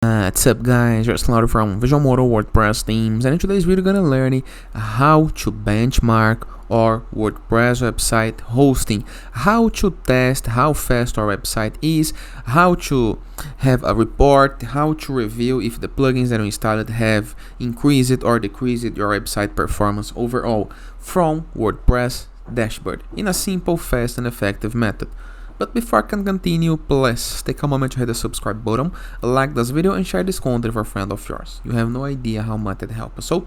What's up guys, it's Claudio from Visual Modo WordPress themes, and in today's video we're gonna learn how to benchmark our WordPress website hosting, how to test how fast our website is, how to have a report, how to review if the plugins that we installed have increased or decreased your website performance overall from WordPress dashboard in a simple, fast and effective method. But before I can continue, please take a moment to hit the subscribe button, like this video and share this content with a friend of yours. You have no idea how much it helps us. So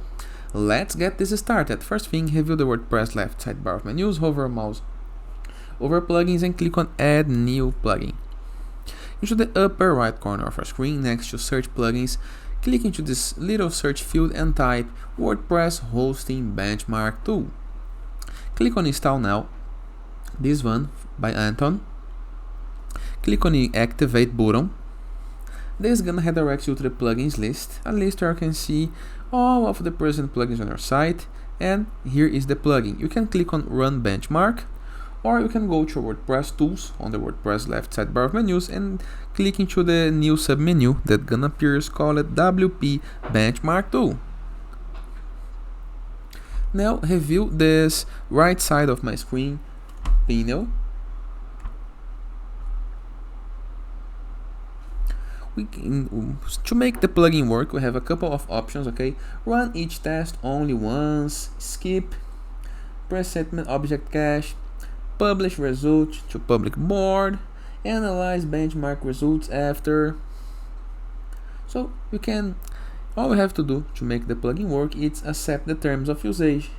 let's get this started. First thing, review the WordPress left sidebar of menus, hover mouse over plugins and click on add new plugin. Into the upper right corner of our screen next to search plugins, click into this little search field and type WordPress hosting benchmark tool. Click on install now, this one by Anton. Click on the activate button. This is gonna redirect you to the plugins list, a list where you can see all of the present plugins on your site, and here is the plugin. You can click on run benchmark, or you can go to WordPress tools on the WordPress left sidebar of menus and click into the new submenu that gonna appear, call it WP benchmark tool. Now review this right side of my screen panel. To make the plugin work, we have a couple of options, okay? Run each test only once, skip, presentment object cache, publish results to public board, analyze benchmark results after. So you can, all we have to do to make the plugin work is accept the terms of usage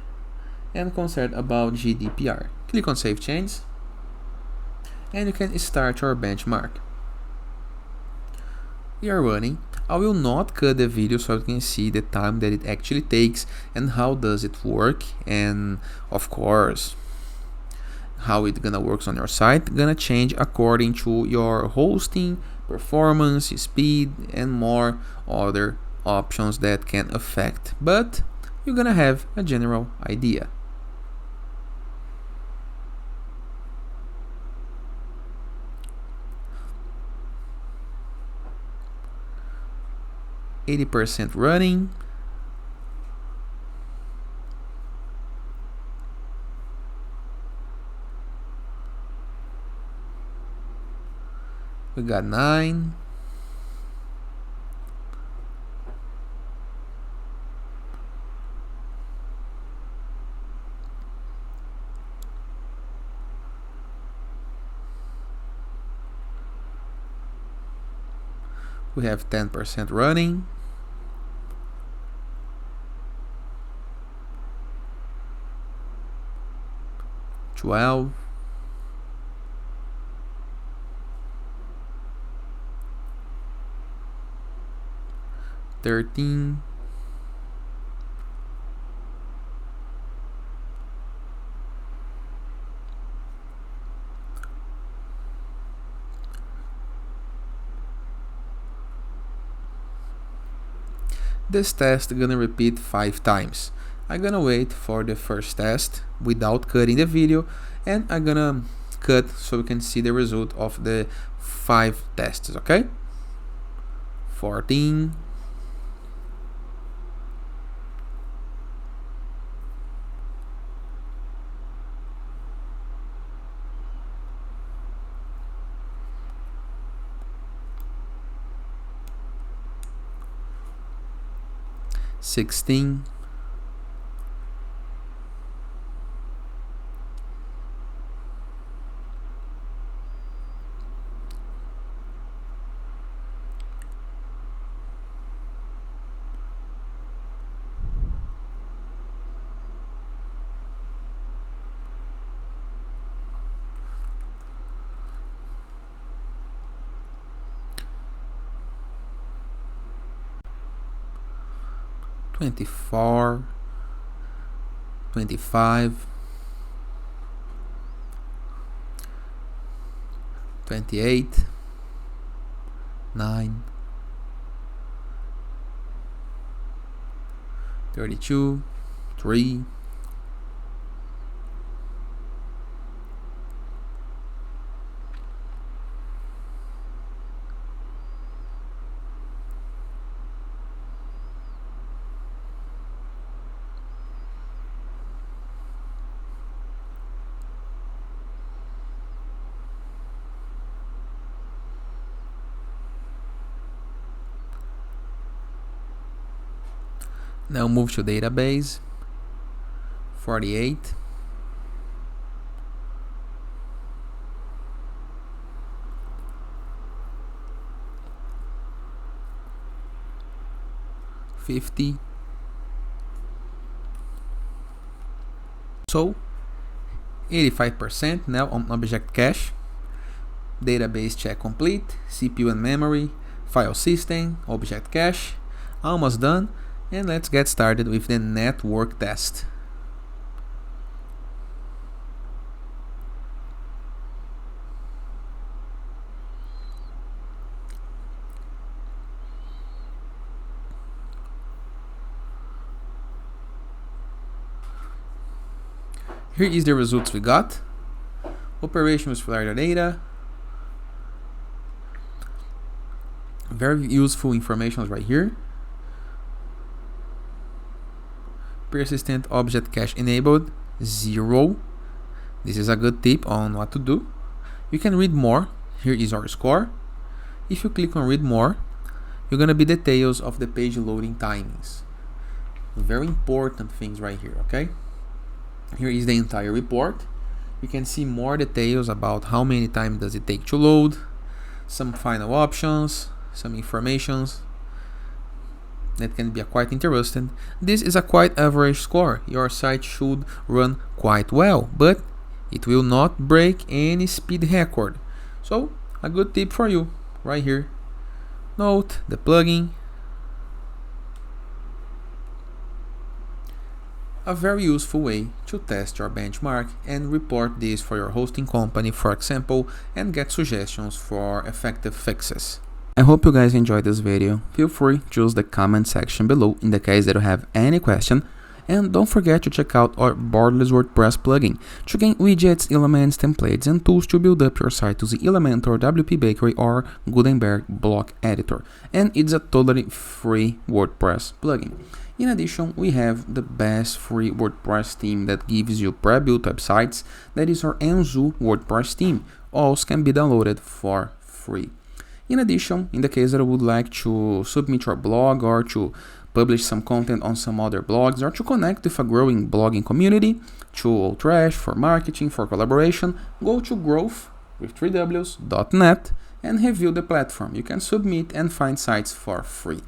and consent about GDPR. Click on save changes and you can start your benchmark. We are running. I will not cut the video so you can see the time that it actually takes and how does it work, and of course how it gonna works on your site. Gonna change according to your hosting performance, speed and more other options that can affect, but you're gonna have a general idea. %, running. We got 9. We have 10% running. 12. 13. 'This test is gonna repeat 5 times. I'm gonna wait for the first test without cutting the video, and I'm gonna cut so we can see the result of the 5 tests, okay? 14. 16. 24. 25. 28. 9. 32. 3. Now move to database, 48. $50. So 85% now on object cache. Database check complete, CPU and memory, file system, object cache, almost done. And let's get started with the network test. Here is the results we got. Operation with larger data. Very useful information right here. Persistent object cache enabled, 0. This is a good tip on what to do. You can read more. Here is our score. If you click on read more, you're gonna be details of the page loading timings. Very important things right here, okay? Here is the entire report. You can see more details about how many times does it take to load, some final options, some informations that can be quite interesting. This is a quite average score. Your site should run quite well, but it will not break any speed record. So a good tip for you right here. Note the plugin. A very useful way to test your benchmark and report this for your hosting company, for example, and get suggestions for effective fixes. I hope you guys enjoyed this video. Feel free to use the comment section below in the case that you have any question. And don't forget to check out our borderless WordPress plugin to gain widgets, elements, templates, and tools to build up your site using Elementor, WP Bakery, or Gutenberg block editor. And it's a totally free WordPress plugin. In addition, we have the best free WordPress theme that gives you pre-built websites. That is our Enzo WordPress theme. All can be downloaded for free. In addition, in the case that you would like to submit your blog or to publish some content on some other blogs or to connect with a growing blogging community, to Trash, for marketing, for collaboration, go to growth with 3ws.net and review the platform. You can submit and find sites for free.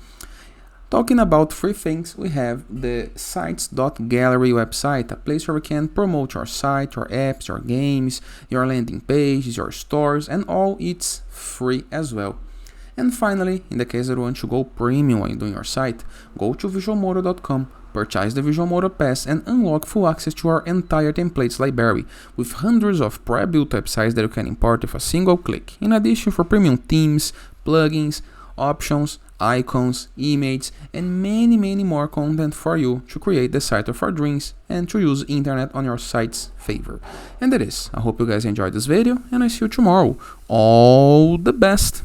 Talking about free things, we have the sites.gallery website, a place where we can promote your site, your apps, your games, your landing pages, your stores, and all it's free as well. And finally, in the case that you want to go premium when doing your site, go to visualmodo.com, purchase the Visualmodo Pass, and unlock full access to our entire templates library, with hundreds of pre-built websites that you can import with a single click. In addition, for premium themes, plugins, options, icons, images, and many more content for you to create the site of our dreams and to use internet on your site's favor. And that is, I hope you guys enjoyed this video, and I see you tomorrow. All the best!